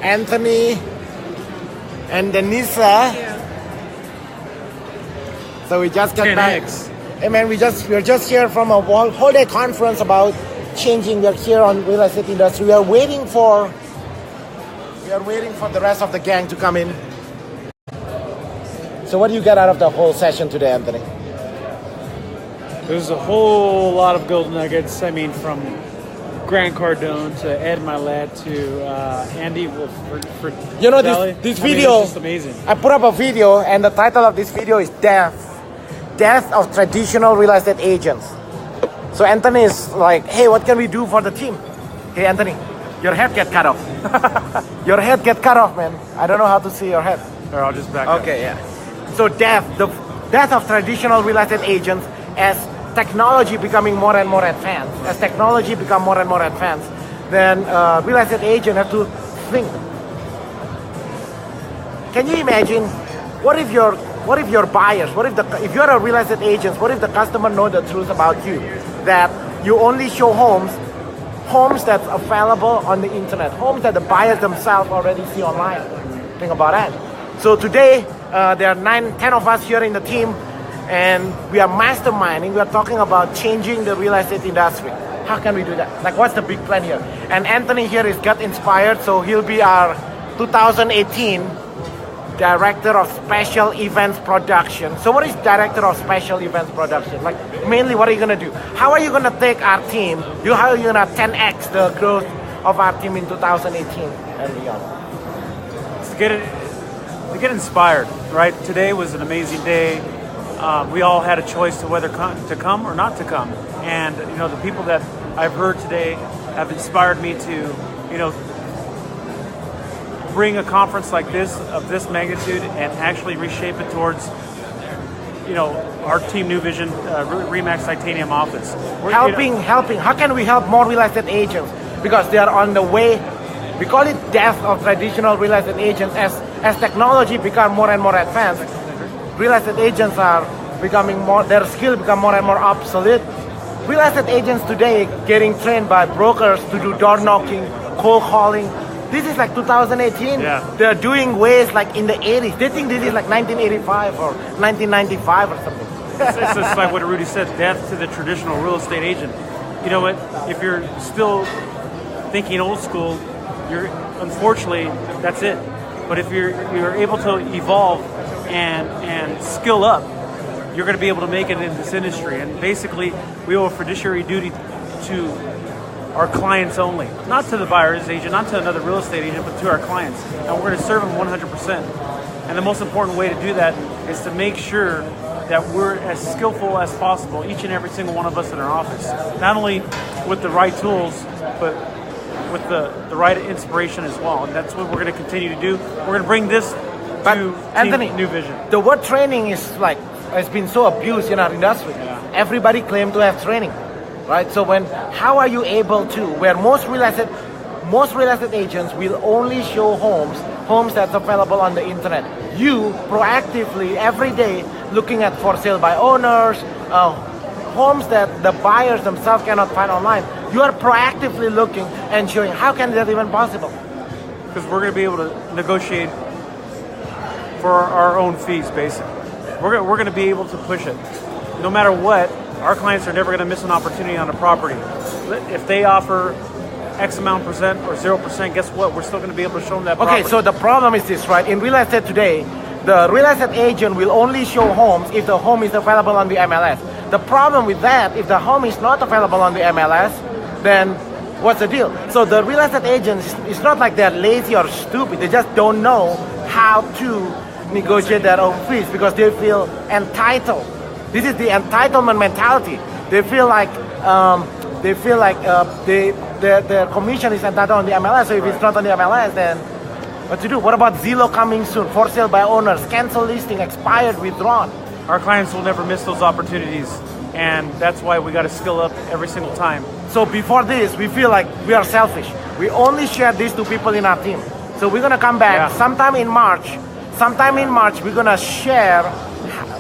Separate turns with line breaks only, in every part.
Anthony and Denisa. So we just got back. Hey man, we're just here from a whole day conference about changing. We're here on real estate industry. We are waiting for the rest of the gang to come in. So what do you get out of the whole session today, Anthony?
There's a whole lot of gold nuggets. I mean, from Grant Cardone to Ed Milet to Andy for
you know, this video,
it's just amazing.
I put up a video, and the title of this video is Death of Traditional Real Estate Agents. So Anthony is like, hey, what can we do for the team? Hey, Anthony, your head get cut off. Your head get cut off, man. I don't know how to see your head.
Or I'll just back up.
Okay, yeah. So the death of traditional real estate agents as technology becoming more and more advanced. As technology become more and more advanced, then real estate agent have to think. Can you imagine? What if your buyers? If you're a real estate agent? What if the customer know the truth about you? That you only show homes that's available on the internet, homes that the buyers themselves already see online. Think about that. So today there are 10 of us here in the team, and we are masterminding. We are talking about changing the real estate industry. How can we do that? Like, what's the big plan here? And Anthony here is got inspired, so he'll be our 2018 Director of Special Events Production. So what is Director of Special Events Production? Like, mainly what are you going to do? How are you going to take our team? How are you going to 10x the growth of our team in 2018 and beyond?
To get inspired, right? Today was an amazing day. We all had a choice to whether to come or not to come. And, you know, the people that I've heard today have inspired me to, you know, bring a conference like this, of this magnitude, and actually reshape it towards, you know, our Team New Vision RE/MAX Titanium office.
Helping. How can we help more real estate agents? Because they are on the way. We call it death of traditional real estate agents. As technology become more and more advanced, real estate agents are becoming their skill become more and more obsolete. Real estate agents today getting trained by brokers to do door knocking, cold calling. This is like 2018.
Yeah.
They're doing ways like in the 80s. They think this is like 1985 or 1995 or something.
It's just like what Rudy said, death to the traditional real estate agent. You know what? If you're still thinking old school, unfortunately, that's it. But if you're able to evolve and skill up, you're going to be able to make it in this industry. And basically, we owe a fiduciary duty to our clients only, not to the buyer's agent, not to another real estate agent, but to our clients. And we're going to serve them 100%. And the most important way to do that is to make sure that we're as skillful as possible, each and every single one of us in our office, not only with the right tools, but with the right inspiration as well. And that's what we're going to continue to do. We're going to bring this to
Anthony,
New Vision.
The word training has been so abused in our industry.
Yeah.
Everybody claims to have training, right? So how are you able to, where most real estate agents will only show homes that's available on the internet. You proactively every day looking at for sale by owners, homes that the buyers themselves cannot find online. You are proactively looking and showing. How can that even possible?
Because we're going to be able to negotiate for our own fees, basically. We're going to be able to push it. No matter what, our clients are never going to miss an opportunity on a property. If they offer X amount percent or 0%, guess what? We're still going to be able to show them that property.
Okay, so the problem is this, right? In real estate today, the real estate agent will only show homes if the home is available on the MLS. The problem with that, if the home is not available on the MLS, then what's the deal? So the real estate agents, it's not like they're lazy or stupid. They just don't know how to negotiate their own fees because they feel entitled. This is the entitlement mentality. They feel like their commission is entitled on the MLS. So if it's not on the MLS, then what to do? What about Zillow coming soon? For sale by owners, cancel listing, expired, withdrawn.
Our clients will never miss those opportunities, and that's why we got to skill up every single time.
So before this, we feel like we are selfish. We only share this to people in our team. So we're gonna come back sometime in March. We're gonna share.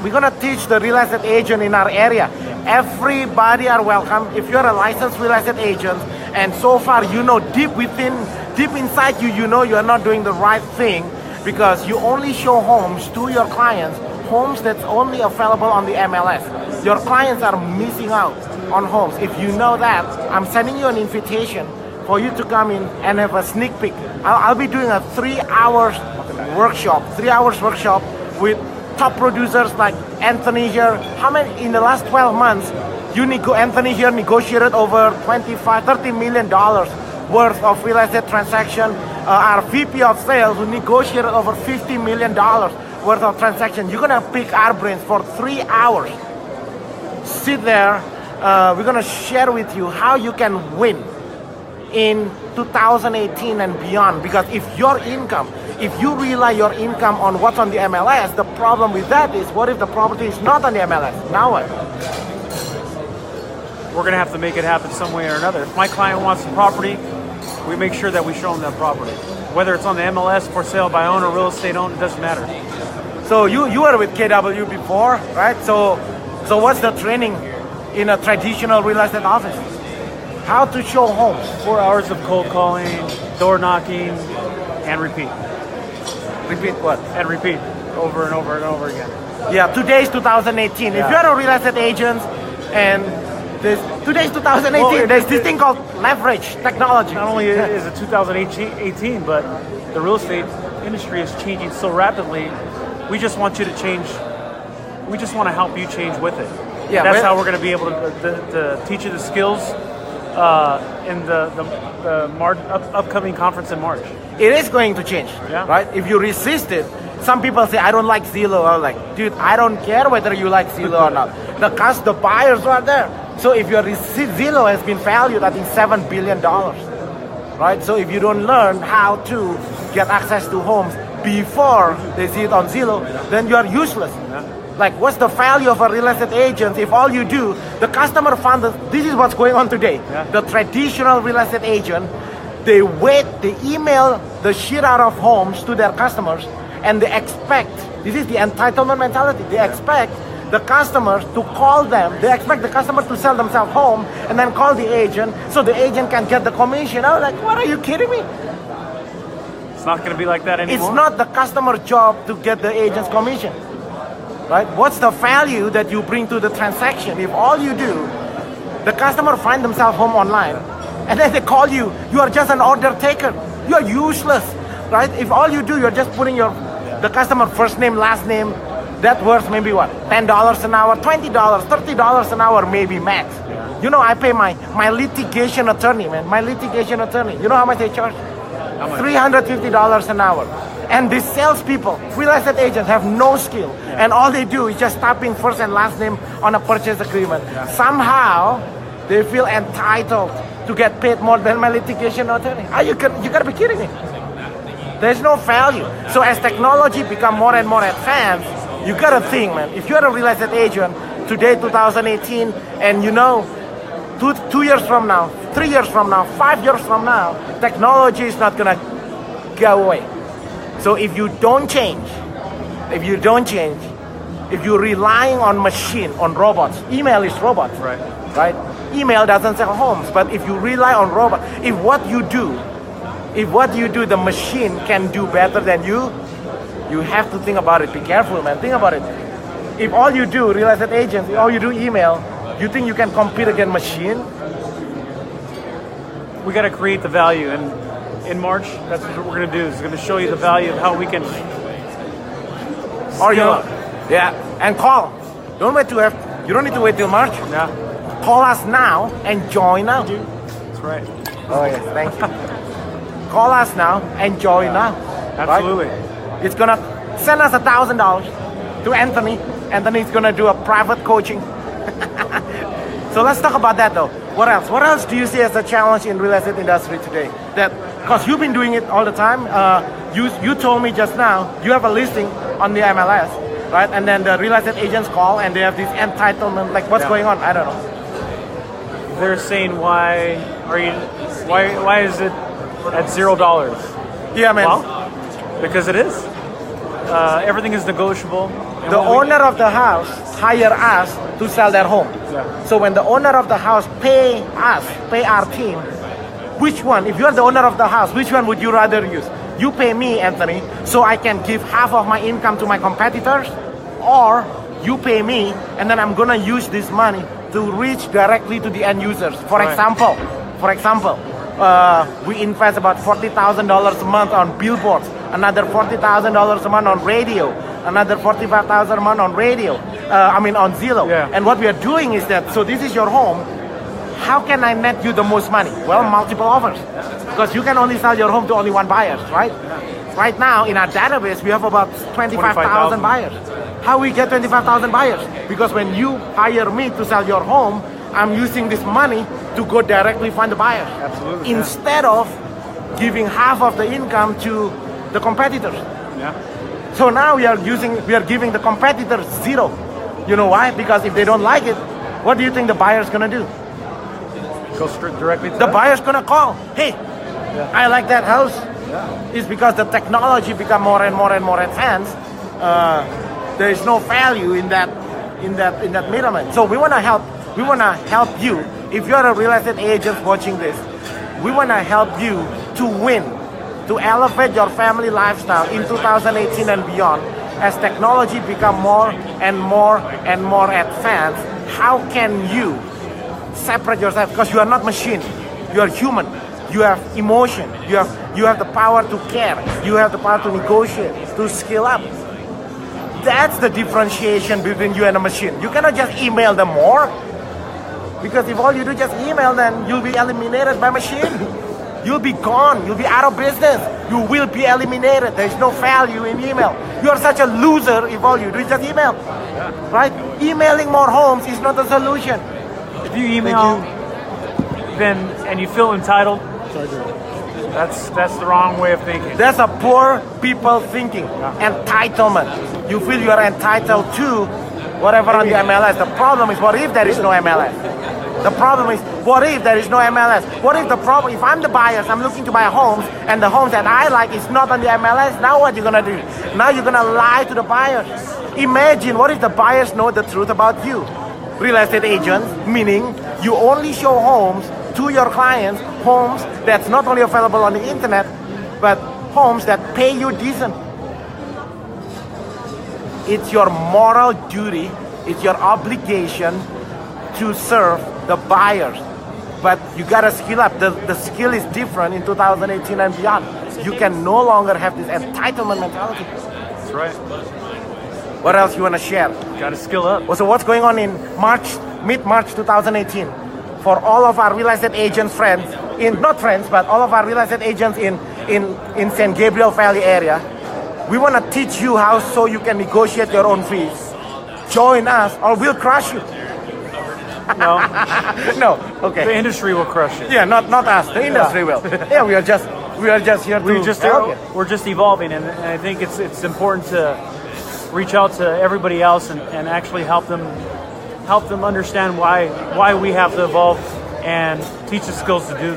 We're gonna teach the real estate agent in our area. Everybody are welcome. If you're a licensed real estate agent, and so far you know deep within deep inside you, you know you are not doing the right thing because you only show homes to your clients, homes that's only available on the MLS. Your clients are missing out on homes. If you know that, I'm sending you an invitation for you to come in and have a sneak peek. I'll be doing a 3 hours workshop with top producers like Anthony here. How many in the last 12 months? Anthony here negotiated over $30 million worth of real estate transaction. Our VP of sales who negotiated over $50 million worth of transaction. You're gonna pick our brains for 3 hours. Sit there. We're gonna share with you how you can win in 2018 and beyond. Because if you rely your income on what's on the MLS, the problem with that is, what if the property is not on the MLS? Now what?
We're going to have to make it happen some way or another. If my client wants the property, we make sure that we show them that property. Whether it's on the MLS, for sale by owner, real estate owned, it doesn't matter.
So you were with KW before, right? So what's the training in a traditional real estate office? How to show homes.
4 hours of cold calling, door knocking, and repeat.
Repeat what?
And repeat over and over and over again.
Yeah, today's 2018.
Yeah.
If you're a real estate agent and today's 2018,
Well,
there's this thing called leverage technology.
Not only is it 2018, but the real estate industry is changing so rapidly. We just want you to change. We just want to help you change with it.
Yeah,
that's how we're going to be able to teach you the skills in the upcoming conference in March.
It is going to change, right? If you resist it, some people say, I don't like Zillow. I'm like, dude, I don't care whether you like Zillow or not. The buyers are there. So if your Zillow has been valued at $7 billion, right? So if you don't learn how to get access to homes before they see it on Zillow, then you are useless. Like, what's the value of a real estate agent if all you do, the customer found this is what's going on today. The traditional real estate agent, they email the shit out of homes to their customers, and they expect, this is the entitlement mentality, they expect the customers to call them, they expect the customer to sell themselves home and then call the agent so the agent can get the commission. I was like, what, are you kidding me?
It's not going to be like that anymore.
It's not the customer's job to get the agent's commission, right? What's the value that you bring to the transaction? If all you do, the customer find themselves home online and then they call you, you are just an order taker. You are useless, right? If all you do, you're just putting the customer first name, last name, that worth maybe what? $10 an hour, $20, $30 an hour, maybe max. Yeah. You know, I pay my litigation attorney, man. My litigation attorney. You know how much they charge? $350 an hour. And these salespeople, real estate agents, have no skill. And all they do is just typing first and last name on a purchase agreement. Somehow, they feel entitled to get paid more than my litigation attorney. You gotta be kidding me. There's no value. So as technology become more and more advanced, you gotta think, man, if you're a real estate agent today, 2018, and you know, 2 years from now, 3 years from now, 5 years from now, technology is not gonna go away. So if you don't change, if you're relying on machine, on robots, email is robots, right? Email doesn't sell homes, but if you rely on robots, if what you do, the machine can do better than you have to think about it. Be careful, man. Think about it. If all you do, real estate agents, all you do email, you think you can compete against machine?
We got to create the value, and in March, that's what we're going to do. Is going to show you the value of how we can.
And call. You don't need to wait till March.
Yeah.
Call us now and join now.
That's right.
Oh yes, thank you. Call us now and join now.
Absolutely.
Right? It's gonna send us $1,000 to Anthony. Anthony's gonna do a private coaching. So let's talk about that though. What else? What else do you see as a challenge in real estate industry today? Because you've been doing it all the time. You told me just now you have a listing on the MLS, right? And then the real estate agents call and they have this entitlement. Like, what's going on? I don't know.
They're saying, why is it at $0?
Yeah, man.
Well, because it is. Everything is negotiable.
The owner of the house hire us to sell their home.
Yeah.
So when the owner of the house pay our team Which one, if you're the owner of the house, which one would you rather use? You pay me, Anthony, so I can give half of my income to my competitors, or you pay me and then I'm gonna use this money to reach directly to the end users. For example, we invest about $40,000 a month on billboards, another $40,000 a month on radio, another $45,000 a month on radio. On Zillow.
Yeah.
And what we are doing is that, so this is your home. How can I net you the most money? Well, multiple offers, because you can only sell your home to only one buyer, right? Right now in our database we have about 25,000 buyers. How we get 25,000 buyers? Because when you hire me to sell your home, I'm using this money to go directly find the buyer.
Absolutely.
Instead of giving half of the income to the competitors.
Yeah.
So now we are giving the competitors zero. You know why? Because if they don't like it, what do you think the buyer's gonna do?
Go straight directly to
The
them.
buyer's gonna call. Hey, I like that house. It's because the technology become more and more and more advanced. There is no value in that middleman. So we wanna help you. If you're a real estate agent watching this, we wanna help you to win, to elevate your family lifestyle in 2018 and beyond. As technology become more and more and more advanced, how can you separate yourself? Because you are not machine, you are human. You have emotion, you have the power to care, you have the power to negotiate, to scale up. That's the differentiation between you and a machine. You cannot just email them more, because if all you do is just email, then you'll be eliminated by machine. You'll be gone, you'll be out of business, you will be eliminated. There's no value in email. You are such a loser if all you do is just email, right? Emailing more homes is not the solution.
If you email, then and you feel entitled, that's the wrong way of thinking.
That's a poor people thinking. Entitlement. You feel you are entitled to whatever on the MLS. The problem is, what if there is no MLS? The problem is, what if there is no MLS? What if if I'm the buyers, I'm looking to buy homes, and the homes that I like is not on the MLS, now what are you gonna do? Now you're gonna lie to the buyers. Imagine, what if the buyers know the truth about you? Real estate agents, meaning you only show homes to your clients, homes that's not only available on the internet, but homes that pay you decent. It's your moral duty, it's your obligation to serve the buyers. But you gotta skill up. The skill is different in 2018 and beyond. You can no longer have this entitlement mentality.
That's right.
What else you wanna share?
Got to skill up.
So what's going on in mid-March 2018? For all of our real estate agents friends, but all of our real estate agents in San Gabriel Valley area, we want to teach you how so you can negotiate your own fees. Join us or we'll crush you.
No,
No, okay.
the industry will crush it.
Yeah, not us. The industry will. Yeah, we are just here to
We're just evolving, and I think it's important to reach out to everybody else and actually help them understand why we have to evolve and teach the skills to do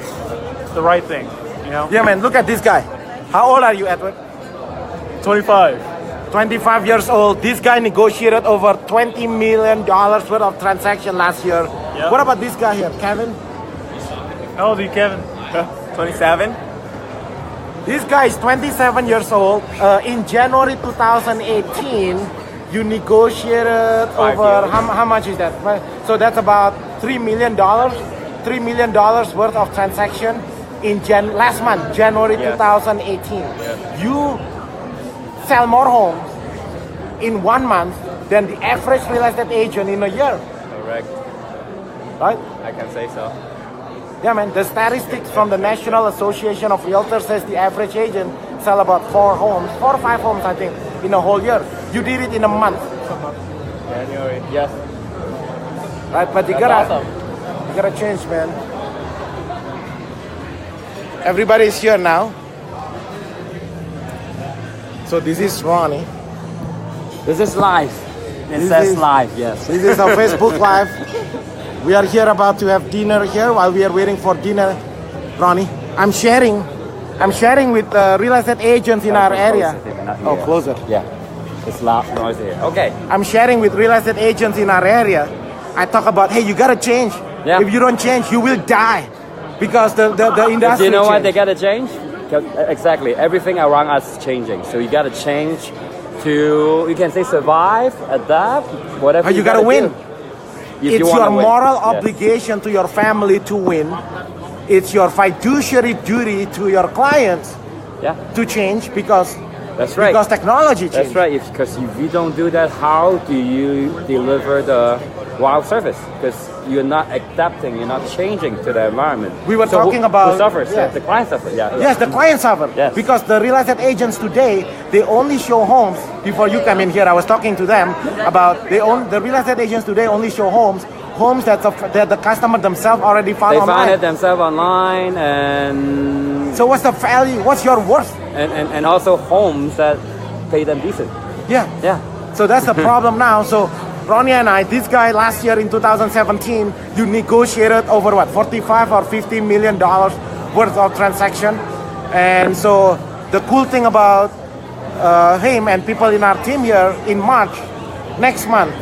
the right thing. You know?
Yeah, man. Look at this guy. How old are you, Edward?
25.
25 years old. This guy negotiated over $20 million worth of transaction last year.
Yep.
What about this guy here, Kevin?
How old are you, Kevin?
27.
This guy is 27 years old. In January 2018, you negotiated over, how much is that? So that's about $3 million. $3 million worth of transaction in last month, January 2018. You sell more homes in 1 month than the average real estate agent in a year.
Correct.
Right?
I can say so.
Yeah, man. The statistics from the National Association of Realtors says the average agent sell about 4 or 5 homes, I think, in a whole year. You did it in a month.
January. Yes.
Right? But you
That's
gotta change, man. Everybody's here now. So this is Ronnie.
This is live. It
This
says
is-
live, yes.
This is our Facebook Live. We are here about to have dinner here while we are waiting for dinner. Ronnie, I'm sharing with real estate agents in our area. Oh, closer.
Yeah. It's loud, noisy here. Okay.
I'm sharing with real estate agents in our area. I talk about, hey, you gotta change.
Yeah.
If you don't change, you will die. because the industry.
You know what they
changed.
gotta change? Exactly. Everything around us is changing. So you gotta change to, you can say, survive, adapt, whatever.
You gotta win.
do. If
It's
you wanna
your
win.
moral
Yes.
obligation to your family to win. It's your fiduciary duty to your clients
Yeah,
to change because
that's right.
because technology changed.
That's right. Because if you don't do that, how do you deliver the wow service? Because you're not adapting, you're not changing to the environment.
We were
So
talking
who
about-
suffers.
yeah.
The client suffers. Yeah.
Yes, the client suffer.
Yes.
Because the real estate agents today, they only show homes. Before you come in here, I was talking to them about the real estate agents today only show homes that the customer themselves already found
They
online.
find it themselves online, and
So what's the value? What's your worth?
and also homes that pay them decent.
Yeah.
Yeah.
So that's the problem now. So Ronnie and I, this guy last year in 2017, you negotiated over what, 45 or 50 million dollars worth of transaction. And so the cool thing about him and people in our team here in March, next month,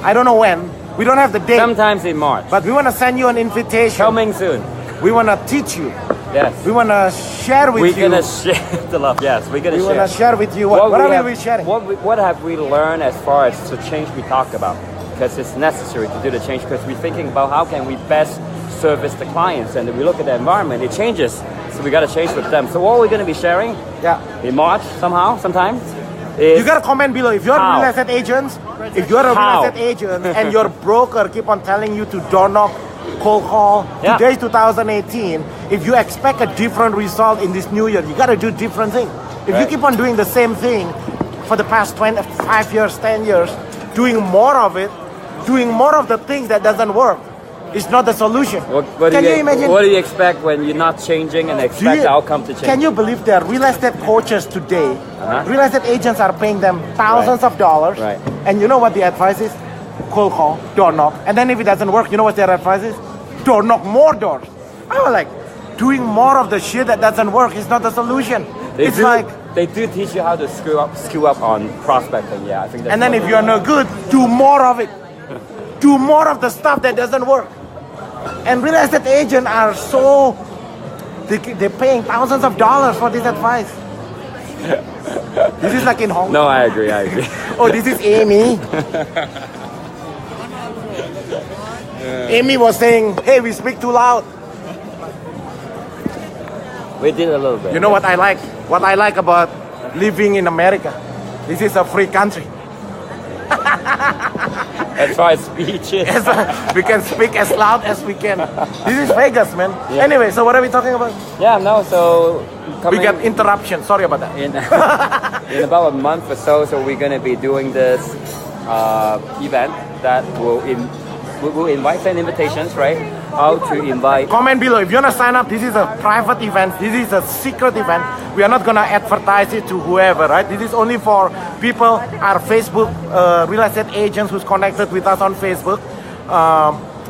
I don't know when, we don't have the date,
Sometimes in March.
but we want to send you an invitation.
Coming soon.
We want to teach you.
Yes.
We want to share with
We're
you.
gonna share the love. Yes, we're gonna
We
share.
want to share with you what
we
are
have,
we sharing?
What have we learned as far as the change we talked about? Because it's necessary to do the change. Because we're thinking about how can we best service the clients, and if we look at the environment, it changes. So we got to change with them. So what we're going to be sharing
Yeah.
in March sometimes is
You gotta comment below. If you're a
How?
real estate agent, if you're a real
How?
estate agent and your broker keep on telling you to door knock, cold call,
Yeah.
today's 2018, if you expect a different result in this new year, you gotta do different thing. If you
Right.
keep on doing the same thing for the past 25 years, 10 years, doing more of it, doing more of the things that doesn't work, it's not the solution.
what
Can
do
you imagine?
What do you expect when you're not changing and
Do
expect
you-
the outcome to change?
Can you believe there are real estate coaches today?
Uh-huh.
Real estate agents are paying them thousands of dollars.
Right.
And you know what the advice is? Cold call, door knock. And then if it doesn't work, you know what their advice is? Door knock more doors. I was like, doing more of the shit that doesn't work is not the solution. It's like,
they do teach you how to skill up on prospecting. Yeah, I think that's
and then
one
if you're no good, do more of it. Do more of the stuff that doesn't work. And real estate agents are so, they're paying thousands of dollars for this advice. This is like in Hong Kong.
No, I agree.
Oh, this is Amy. Amy was saying, hey, we speak too loud.
We did a little bit.
You know what I like? What I like about living in America? This is a free country.
As far as speeches.
We can speak as loud as we can. This is Vegas, man.
Yeah.
Anyway, so what are we talking about?
Yeah, no, so
We
coming
got interruption. Sorry about that.
in about a month or so we're going to be doing this event that will send invitations, right? How to invite.
Comment below if you want to sign up. This is a private event. This is a secret event. We are not going to advertise it to whoever, right? This is only for people, our Facebook real estate agents who's connected with us on Facebook.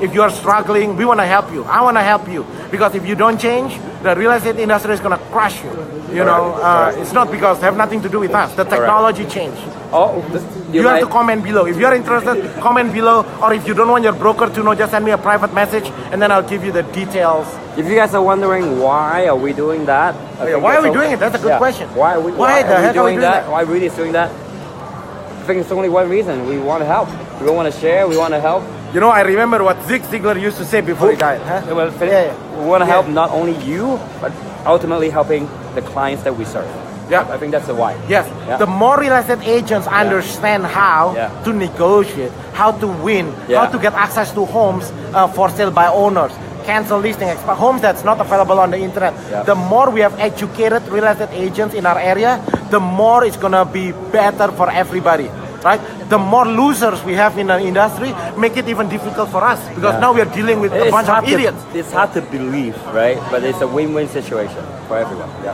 If you are struggling, we want to help you. I want to help you because if you don't change, the real estate industry is going to crush you. You know, it's not because have nothing to do with us. The technology changed.
Oh,
You have to comment below. If you're interested, comment below. Or if you don't want your broker to know, just send me a private message and then I'll give you the details.
If you guys are wondering why are we doing that, I think
Why are we
that's
doing it? That's a good question.
Why
Why the
are
heck are we doing that?
Why Rudy is doing that? I think it's only one reason. We want to help. We want to share. We want to help.
You know, I remember what Zig Ziglar used to say before he died. Huh?
Well,
Yeah.
We want to help
Yeah.
not only you, but ultimately helping the clients that we serve.
Yeah.
I think that's the why.
Yes.
Yeah.
The more real estate agents understand how
Yeah.
to negotiate, how to win,
Yeah.
how to get access to homes for sale by owners, cancel listing, homes that's not available on the internet.
Yeah.
The more we have educated real estate agents in our area, the more it's gonna be better for everybody. Right? The more losers we have in the industry, make it even difficult for us because now we are dealing with a bunch of idiots.
It's hard to believe, right? But it's a win-win situation for everyone. Yeah.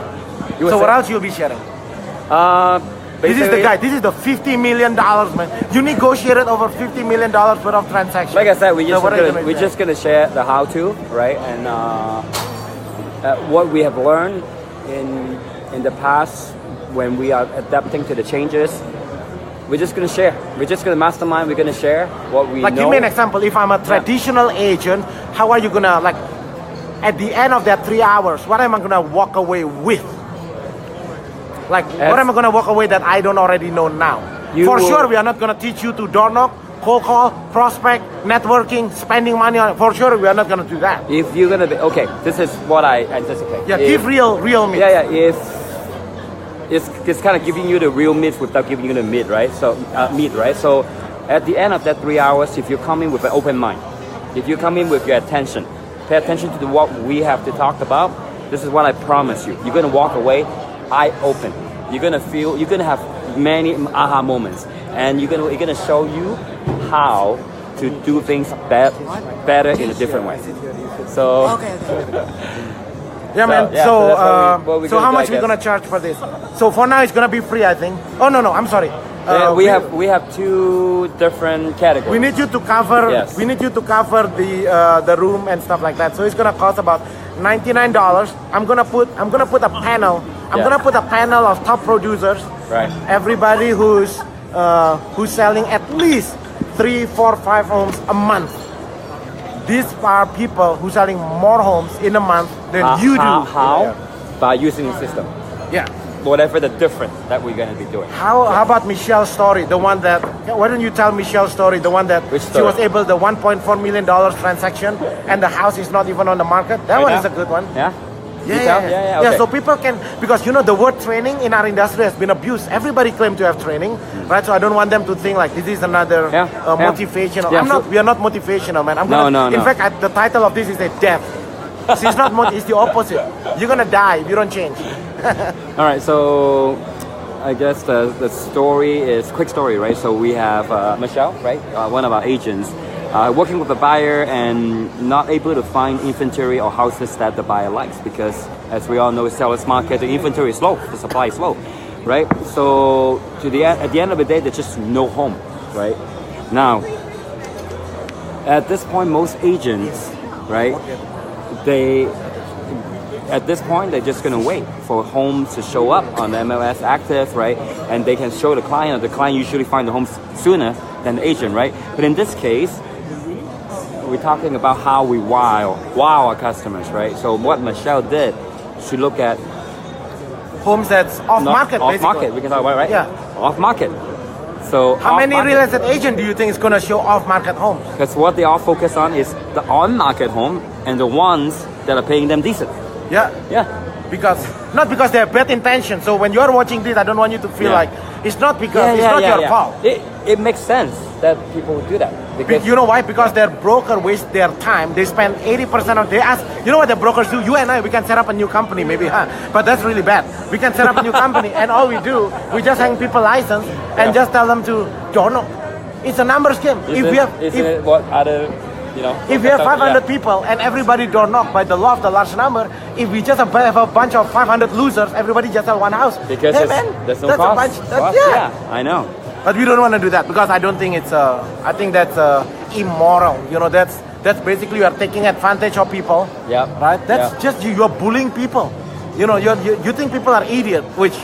So what else you'll be sharing? This is the guy. This is the $50 million, man. You negotiated over $50 million worth of transactions.
Like I said, we're
So what are you gonna
just
share?
gonna share the how-to, right? And what we have learned in the past when we are adapting to the changes. We're just gonna share. We're just gonna mastermind. We're gonna share what we
Like,
know.
give me an example. If I'm a traditional agent, how are you gonna at the end of that 3 hours, what am I gonna walk away with? Like, what am I gonna walk away that I don't already know now? For sure, we are not gonna teach you to door knock, cold call, prospect, networking, spending money on it. For sure, we are not gonna do that.
If you're gonna be okay, this is what I anticipate.
Yeah, give real meat.
Yeah. If it's kind of giving you the real meat without giving you the meat, right? So meat, right? So at the end of that 3 hours, if you come in with an open mind, if you come in with your attention, pay attention to what we have to talk about. This is what I promise you. You're gonna walk away eye open. You're gonna have many aha moments, and you're gonna show you how to do things better in a different way. So
yeah, man.
yeah,
So,
that's what we're
so
gonna
how
do,
much
I
we
guess.
gonna charge for this? So for now, it's gonna be free, I think. Oh no, I'm sorry.
we have two different categories.
We need you to cover.
Yes.
We need you to cover the room and stuff like that. So it's gonna cost about $99. I'm gonna put a panel. I'm
Yeah.
gonna put a panel of top producers.
Right.
Everybody who's selling at least 3, 4, 5 homes a month. These are people who selling more homes in a month than you do.
How? By using the system.
Yeah.
Whatever the difference that we're gonna be doing.
How about Michelle's story? The one that, why don't you tell Michelle's story? The one that
Which
she
story?
was able, the $1.4 million transaction, and the house is not even on the market. That
Right
one
now?
is a good one.
Yeah.
Yeah,
You tell? Yeah. Okay.
So people can, because the word training in our industry has been abused. Everybody claims to have training, right? So I don't want them to think like this is another motivational.
Yeah,
We are not motivational, man.
No.
In fact, the title of this is a death. It's not. It's the opposite. You're gonna die if you don't change.
All right, so I guess the story is quick story, right? So we have Michelle, right, one of our agents, working with a buyer and not able to find inventory or houses that the buyer likes because, as we all know, seller's market, the inventory is low, the supply is low, right? So at the end of the day, there's just no home, right? Now, at this point, most agents, right, at this point, they're just gonna wait for homes to show up on the MLS active, right? And they can show the client, the client usually find the homes sooner than the agent, right? But in this case, we're talking about how we wow our customers, right? So what Michelle did, she looked at
Homes that's off market,
off
basically.
market. We can talk about it, right?
Yeah.
Off market. So
How many real estate agent do you think is gonna show off market homes?
Because what they all focus on is the on market home and the ones that are paying them decent.
Yeah.
Yeah.
Not because they have bad intention. So when you're watching this, I don't want you to feel
Yeah.
like it's not because it's not your fault.
It makes sense that people would do that because
You know why? Because their broker wastes their time. They spend 80% of they ask. You know what the brokers do? You and I, we can set up a new company, maybe, huh? But that's really bad. We can set up a new company, and all we do, we just hang people license and just tell them to don't know. It's a numbers game.
Isn't it what other,
If we have 500 people and everybody door knock by the law of the large number, if we just have a bunch of 500 losers, everybody just sell one house.
because
hey,
there's no
that's
cost.
a bunch.
Cost,
Yeah.
I know.
But we don't want to do that because I don't think it's. I think that's immoral. That's basically you are taking advantage of people.
Yeah.
Right. That's
Yeah.
just you are bullying people. You think people are idiot, which,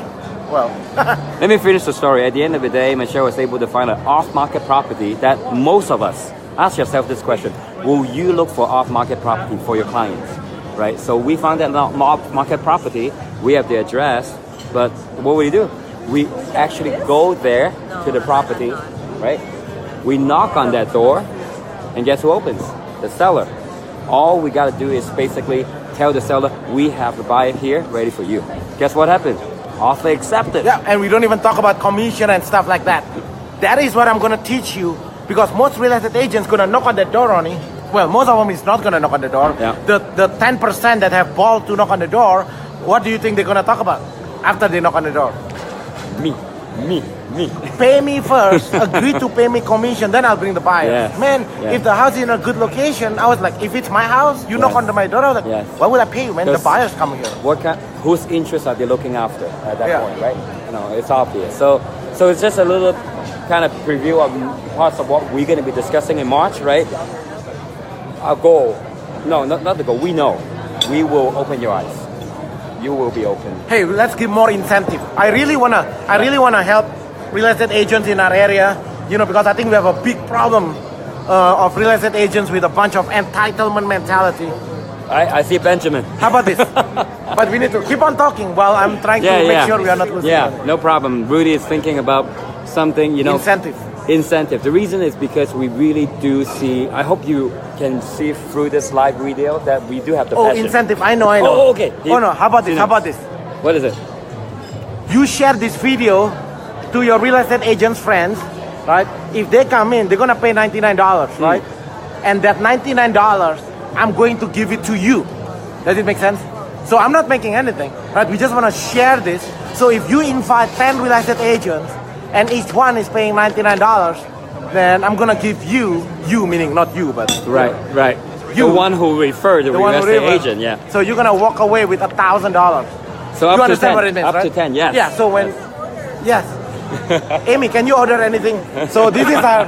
well.
Let me finish the story. At the end of the day, Michelle was able to find an off-market property that most of us, ask yourself this question, will you look for off-market property for your clients, right? So we found that off-market property, we have the address, but what do? We actually go there to the property, right? We knock on that door, and guess who opens? The seller. All we gotta do is basically tell the seller, we have the buyer here ready for you. Guess what happened? Offer accepted.
Yeah, and we don't even talk about commission and stuff like that. That is what I'm gonna teach you, because most real estate agents gonna knock on the door, Ronnie. Well, most of them is not gonna knock on the door.
Yeah.
The 10% that have ball to knock on the door, what do you think they're gonna talk about after they knock on the door?
Me.
Pay me first, agree to pay me commission, then I'll bring the buyer.
Yes.
Man,
Yes.
if the house is in a good location, I was like, if it's my house, you knock
Yes.
on my door, I was like,
Yes.
why would I pay you, man? The
Because-
buyer's coming here.
Whose interests are they looking after at that
Yeah.
point, right? It's obvious. So it's just a little kind of preview of parts of what we're going to be discussing in March, right? Our goal, no, not the goal. We know we will open your eyes. You will be open.
Hey, let's give more incentive. I really wanna help real estate agents in our area, because I think we have a big problem of real estate agents with a bunch of entitlement mentality.
I see Benjamin.
How about this? But we need to keep on talking while I'm trying to make sure we are not losing money.
No problem. Rudy is thinking about something,
Incentive.
Incentive. The reason is because we really do see, I hope you can see through this live video that we do have the passion.
Incentive. I know.
Oh, okay.
No. How about this? How about this?
What is it?
You share this video to your real estate agent's friends, right? If they come in, they're gonna pay $99, right? And that $99, I'm going to give it to you. Does it make sense? So I'm not making anything, right? We just wanna share this. So if you invite 10 real estate agents and each one is paying $99, then I'm gonna give you meaning not you, but
Right.
You.
The one who referred the real estate agent, yeah.
So you're gonna walk away with $1,000.
So
You
up to
understand
10.
what it means,
Up
right?
to 10, yes.
Yeah. So yes. Amy, can you order anything? So this is our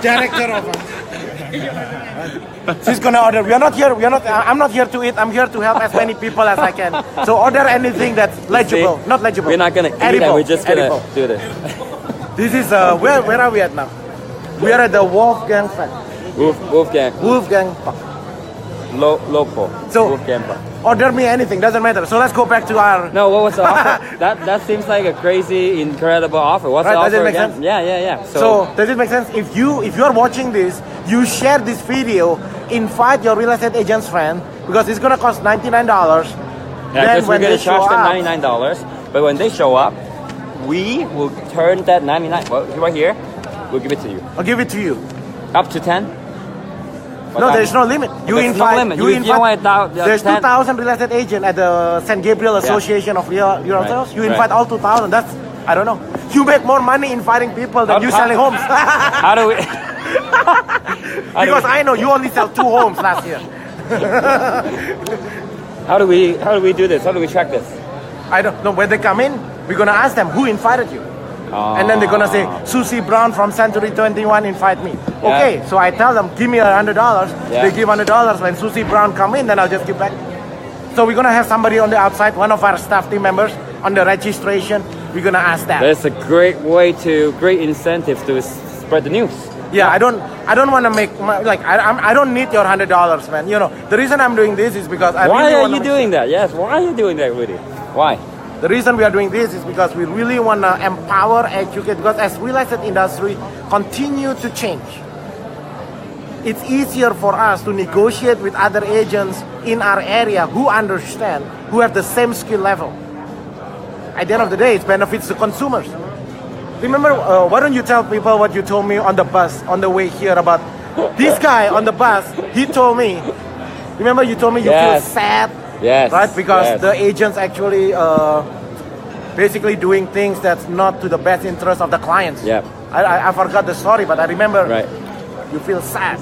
director of. She's gonna order. We are not here. I'm not here to eat. I'm here to help as many people as I can. So order anything that's legible, not legible.
We're not gonna eat
edible.
it. We're just gonna
edible.
do this.
This is where are we at now? We are at the Wolfgang Park.
Wolfgang.
Wolfgang Park.
Local.
So-
Wolfgang Park.
Order me anything. Doesn't matter. So let's go back to our.
No, what was the offer? That seems like a crazy, incredible offer. What's
Right,
the
does it
offer
make
again?
sense?
Yeah.
So does it make sense? If you are watching this, you share this video, invite your real estate agent's friend because it's gonna cost $99.
because we're
when
gonna
they show
charge them
up-
$99, but when they show up, we will turn that 99. Well, right here, we'll give it to you.
I'll give it to you.
Up to 10.
No, there's no limit. You
There's no
invite.
limit.
You
You
invite.
invite
There's
10.
2,000 real estate agents at the San Gabriel Association of Realtors.
Right.
You invite all 2,000. That's I don't know. You make more money inviting people than you selling homes.
How do we?
Because I know you only sell 2 homes last year.
How do we do this? How do we track this?
I don't know. When they come in, we're gonna ask them who invited you. And then they're gonna say, Susie Brown from Century 21 invite me. Okay, so I tell them, give me $100.
Yeah.
They give $100. When Susie Brown come in, then I'll just give back. So we're gonna have somebody on the outside, one of our staff team members on the registration. We're gonna ask that.
That's a great great incentive to spread the news.
Yeah, I don't want to make I don't need your $100, man. You know, the reason I'm doing this is because I
Why
really
are
wanna
you doing that? Yes, why are you doing that, Rudy? Why?
The reason we are doing this is because we really want to empower, educate, because as real estate industry continue to change, it's easier for us to negotiate with other agents in our area who understand, who have the same skill level. At the end of the day, it benefits the consumers. Remember, why don't you tell people what you told me on the bus on the way here about this guy on the bus? He told me, remember you told me you feel
Yes.
sad?
Yes.
Right, because
yes.
the agents actually basically doing things that's not to the best interest of the clients.
Yep.
I forgot the story, but I remember
Right.
you feel sad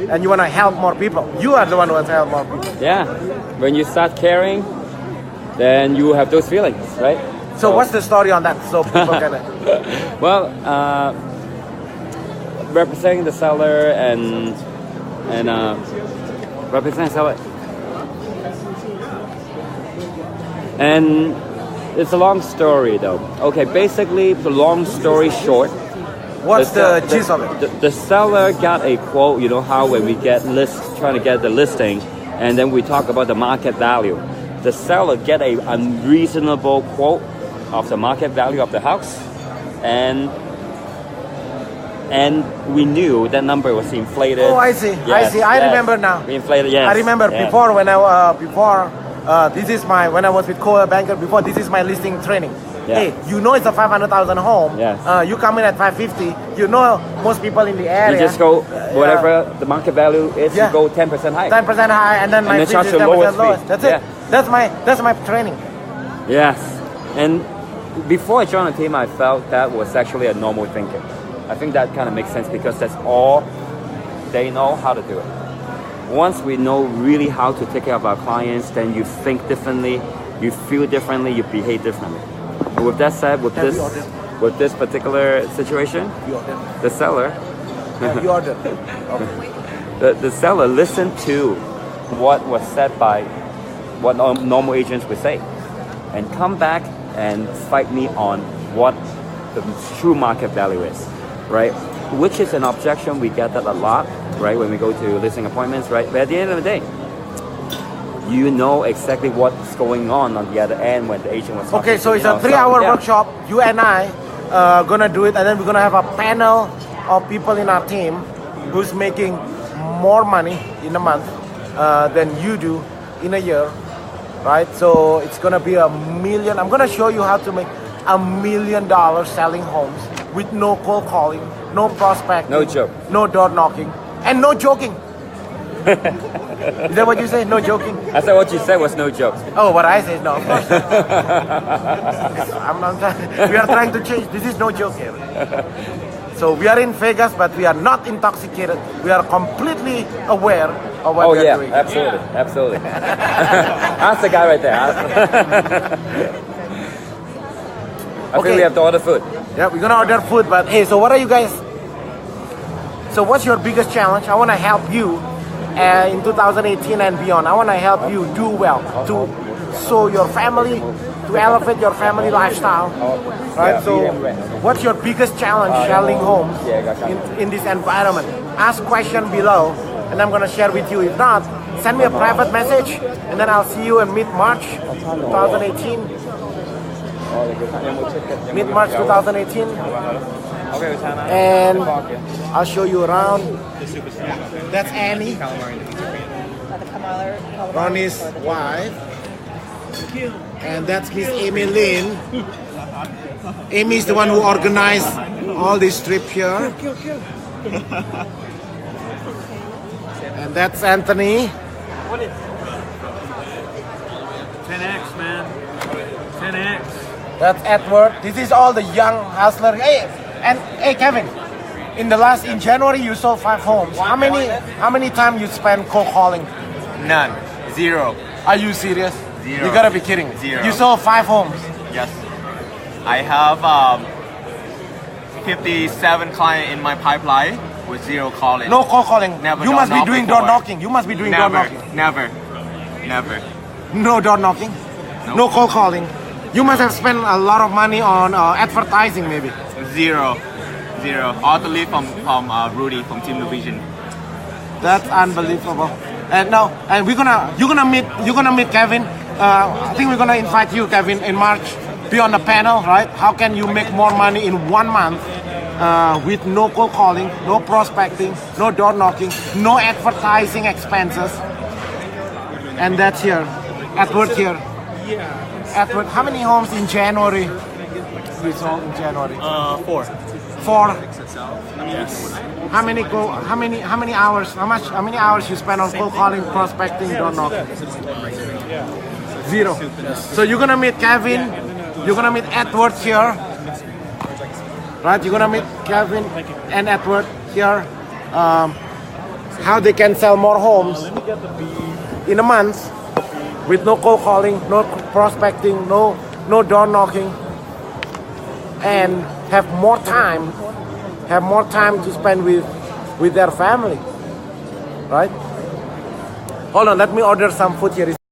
and you want to help more people. You are the one who wants to help more people.
Yeah. When you start caring, then you have those feelings, right?
So what's the story on that? So people can.
Well, representing the seller and representing seller. And it's a long story though. Okay, basically the long story short.
What's the gist of it?
The seller got a quote, you know how when we get trying to get the listing and then we talk about the market value. The seller get a unreasonable quote of the market value of the house and we knew that number was inflated.
Oh, I see.
Yes,
I
yes.
remember now.
Inflated, yes.
I remember
yes.
before when this is my when I was with Coldwell Banker before. This is my listing training.
Yeah.
Hey, you know it's a 500,000 home.
Yes.
You come in at 550. You know most people in the
You
area.
just go whatever the market value is.
Yeah.
You go 10% high.
10% high, and then my
then
fee
charge
is
the
10%
lowest
lowest.
fee.
That's
Yeah.
it. That's my training.
Yes, and before I joined the team, I felt that was actually a normal thinking. I think that kind of makes sense because that's all they know how to do it. Once we know really how to take care of our clients, then you think differently, you feel differently, you behave differently. But with that said, with this particular situation,
You order.
the seller,
You order.
the seller listened to what was said by what normal agents would say, and come back and fight me on what the true market value is, right? Which is an objection we get that a lot, right? When we go to listing appointments, right? But at the end of the day, you know exactly what's going on the other end when the agent was talking
Okay,
to
so
you
it's
know,
a 3-hour
yeah.
workshop. You and I gonna do it, and then we're gonna have a panel of people in our team who's making more money in a month than you do in a year, right? So it's gonna be $1 million. I'm gonna show you how to make $1 million selling homes with no cold calling, no prospecting,
No joke.
no door knocking, and no joking. Is that what you say? No joking?
I said what you said was no joke.
Oh, what I say? No, of course not. We are trying to change. This is no joke here. So we are in Vegas, but we are not intoxicated. We are completely aware of what
Oh
we are
yeah,
doing.
absolutely. Ask the guy right there. I
Okay.
think we have to order food.
Yeah, we're gonna order food, but hey, so what are you guys? So what's your biggest challenge? I want to help you in 2018 and beyond. I want to help you do well so your family, to elevate your family lifestyle, right? So what's your biggest challenge selling homes in this environment? Ask question below, and I'm gonna share with you. If not, send me a private message, and then I'll see you in mid-March 2018. Mid-March 2018. And I'll show you around. That's Annie, Ronnie's wife. And that's Miss Amy Lynn. Amy's the one who organized all this trip here. And that's Anthony.
10x, man. 10x.
That's Edward. This is all the young hustler. Hey, and hey, Kevin. In January, you sold 5 homes. How many times you spent cold calling?
None. Zero.
Are you serious?
Zero.
You gotta be kidding.
Zero.
You sold 5 homes.
Yes. I have 57 clients in my pipeline with zero calling.
No cold calling.
Never
You
done
must be
that
doing
before.
door knocking. You must be doing door knocking.
Never.
No door knocking.
Nope.
No cold calling. You must have spent a lot of money on advertising, maybe.
Zero. All the lead from Rudy from Team New Vision.
That's unbelievable. And now, and you're gonna meet Kevin. I think we're gonna invite you, Kevin, in March. Be on the panel, right? How can you make more money in 1 month with no cold calling, no prospecting, no door knocking, no advertising expenses? And that's here, Edward here. Edward, how many homes in January you sold in January?
4.
4.
Yes.
How many hours? How many hours you spend on cold calling, prospecting, door knocking? 0. So you're gonna meet Kevin. You're gonna meet Edward here, right? You're gonna meet Kevin and Edward here. How they can sell more homes in a month with no cold calling, no prospecting, no door knocking, and have more time to spend with their family, right? Hold on, let me order some food here.